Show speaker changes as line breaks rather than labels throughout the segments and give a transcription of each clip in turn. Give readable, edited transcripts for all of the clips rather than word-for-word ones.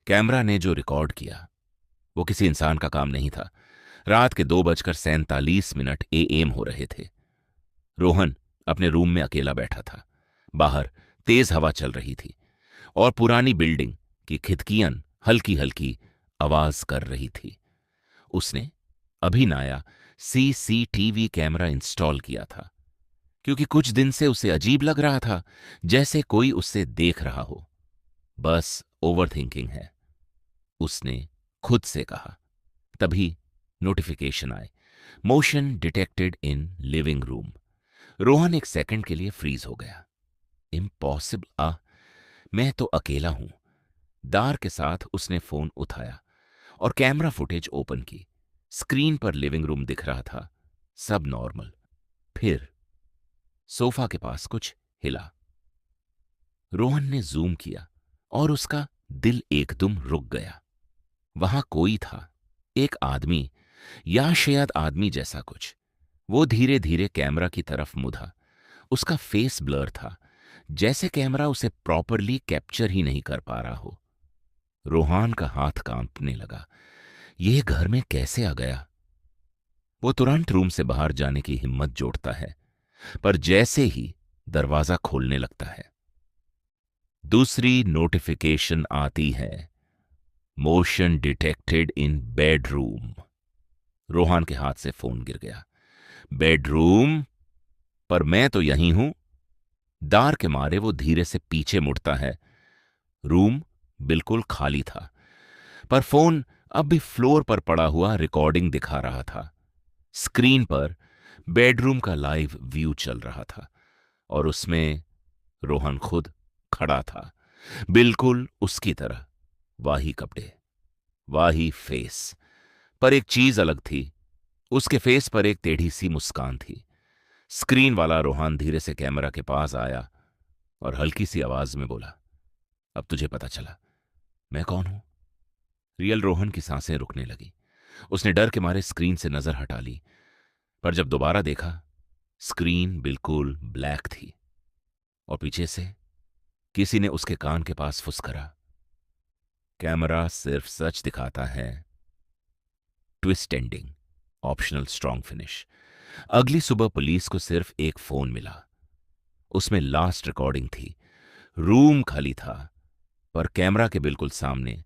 Camera ने जो record किया वो किसी इंसान का काम नहीं था। रात के 2:47 AM हो रहे थे। रोहन अपने रूम में अकेला बैठा था। बाहर तेज हवा चल रही थी और पुरानी बिल्डिंग की खिड़कियां हल्की हल्की आवाज कर रही थी। उसने अभी नया CCTV कैमरा इंस्टॉल किया था, क्योंकि कुछ दिन से उसे अजीब लग रहा था, जैसे कोई उससे देख रहा हो। बस ओवर थिंकिंग है, उसने खुद से कहा। तभी नोटिफिकेशन आए, motion detected in living room. Rohan एक सेकंड के लिए फ्रीज हो गया। इम्पॉसिबल, मैं तो अकेला हूं। दार के साथ उसने फोन उठाया और कैमरा फुटेज ओपन की। स्क्रीन पर लिविंग रूम दिख रहा था, सब नॉर्मल। फिर सोफा के पास कुछ हिला। रोहन ने जूम किया और उसका दिल एकदम रुक गया। वहां कोई था, एक आदमी, या शायद आदमी जैसा कुछ। वो धीरे धीरे कैमरा की तरफ मुड़ा। उसका फेस ब्लर था, जैसे कैमरा उसे प्रॉपरली कैप्चर ही नहीं कर पा रहा हो। रोहान का हाथ कांपने लगा। यह घर में कैसे आ गया? वो तुरंत रूम से बाहर जाने की हिम्मत जोड़ता है, पर जैसे ही दरवाजा खोलने लगता है, दूसरी नोटिफिकेशन आती है, motion detected in bedroom. Rohan के हाथ से फोन गिर गया। बेडरूम? पर मैं तो यहीं हूं। दार के मारे वो धीरे से पीछे मुड़ता है। रूम बिल्कुल खाली था, पर फोन अब भी फ्लोर पर पड़ा हुआ रिकॉर्डिंग दिखा रहा था। स्क्रीन पर बेडरूम का लाइव व्यू चल रहा था और उसमें रोहन खुद खड़ा था, बिल्कुल उसकी तरह। वाही कपड़े, वाही फेस, पर एक चीज अलग थी। उसके फेस पर एक टेढ़ी सी मुस्कान थी। स्क्रीन वाला रोहन धीरे से कैमरा के पास आया और हल्की सी आवाज में बोला, अब तुझे पता चला मैं कौन हूं? रियल रोहन की सांसें रुकने लगी। उसने डर के मारे स्क्रीन से नजर हटा ली, पर जब दोबारा देखा, स्क्रीन बिल्कुल ब्लैक थी और पीछे से किसी ने उसके कान के पास फुसकरा, कैमरा सिर्फ सच दिखाता है, twist ending, optional strong finish. अगली सुबह पुलिस को सिर्फ एक फोन मिला। उसमें लास्ट रिकॉर्डिंग थी। रूम खाली था, पर कैमरा के बिल्कुल सामने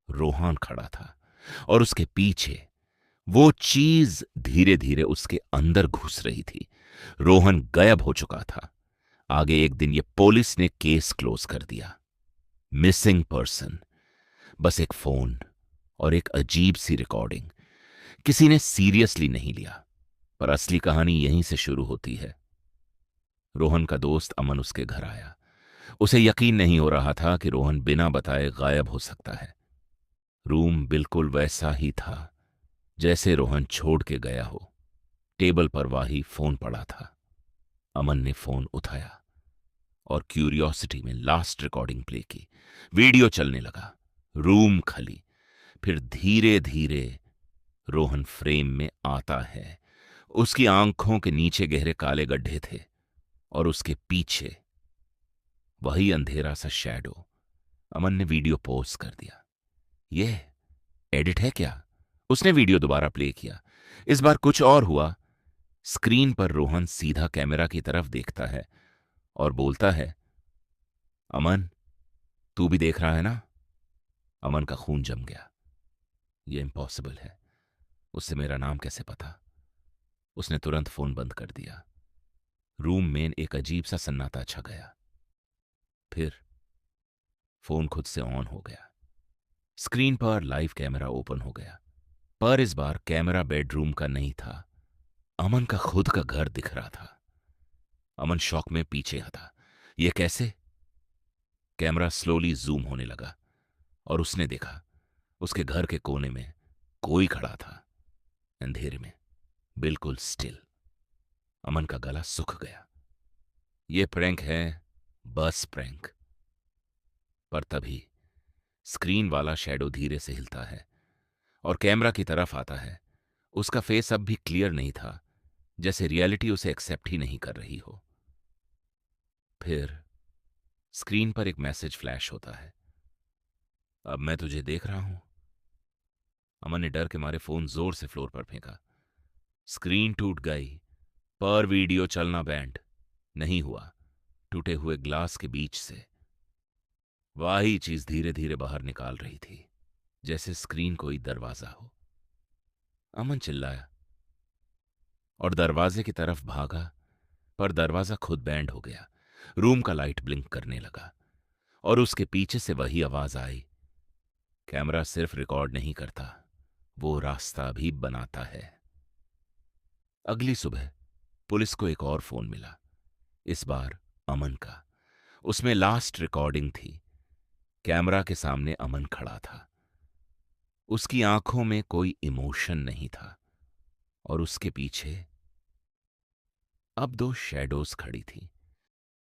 रोहान खड़ा था और उसके पीछे वो चीज धीरे धीरे उसके अंदर घुस रही थी। रोहन गायब हो चुका था। आगे एक दिन ये पुलिस ने केस क्लोज कर दिया। मिसिंग पर्सन, बस एक फोन और एक अजीब सी रिकॉर्डिंग। किसी ने सीरियसली नहीं लिया, पर असली कहानी यहीं से शुरू होती है। रोहन का दोस्त अमन उसके घर आया। उसे यकीन नहीं हो रहा था कि रोहन बिना बताए गायब हो सकता है। रूम बिल्कुल वैसा ही था जैसे रोहन छोड़ के गया हो। टेबल पर वाही फोन पड़ा था। अमन ने फोन उठाया और क्यूरियोसिटी में लास्ट रिकॉर्डिंग प्ले की। वीडियो चलने लगा। रूम खाली। फिर धीरे धीरे रोहन फ्रेम में आता है। उसकी आंखों के नीचे गहरे काले गड्ढे थे और उसके पीछे वही अंधेरा सा शैडो। अमन ने वीडियो पॉज कर दिया। ये एडिट है क्या? उसने वीडियो दोबारा प्ले किया। इस बार कुछ और हुआ। स्क्रीन पर रोहन सीधा कैमरा की तरफ देखता है और बोलता है, अमन, तू भी देख रहा है ना? अमन का खून जम गया। ये इम्पॉसिबल है। उससे मेरा नाम कैसे पता? उसने तुरंत फोन बंद कर दिया। रूम में एक अजीब सा सन्नाटा छा गया। फिर फोन खुद से ऑन हो गया। स्क्रीन पर लाइव कैमरा ओपन हो गया, पर इस बार कैमरा बेडरूम का नहीं था। अमन का खुद का घर दिख रहा था। अमन शॉक में पीछे हटा। यह कैसे? कैमरा स्लोली जूम होने लगा और उसने देखा उसके घर के कोने में कोई खड़ा था, अंधेरे में, बिल्कुल स्टिल। अमन का गला सूख गया। यह प्रैंक है, बस प्रैंक। पर तभी स्क्रीन वाला शैडो धीरे से हिलता है और कैमरा की तरफ आता है। उसका फेस अब भी क्लियर नहीं था, जैसे रियलिटी उसे एक्सेप्ट ही नहीं कर रही हो। फिर स्क्रीन पर एक मैसेज फ्लैश होता है, अब मैं तुझे देख रहा हूं। अमन ने डर के मारे फोन जोर से फ्लोर पर फेंका। स्क्रीन टूट गई, पर वीडियो चलना बैंड नहीं हुआ। टूटे हुए ग्लास के बीच से वही चीज धीरे धीरे बाहर निकाल रही थी, जैसे स्क्रीन कोई दरवाजा हो। अमन चिल्लाया और दरवाजे की तरफ भागा, पर दरवाजा खुद बैंड हो गया। रूम का लाइट ब्लिंक करने लगा और उसके पीछे से वही आवाज आई, कैमरा सिर्फ रिकॉर्ड नहीं करता, वो रास्ता भी बनाता है। अगली सुबह पुलिस को एक और फोन मिला, इस बार अमन का। उसमें लास्ट रिकॉर्डिंग थी। कैमरा के सामने अमन खड़ा था। उसकी आंखों में कोई इमोशन नहीं था और उसके पीछे अब दो शैडोज खड़ी थी।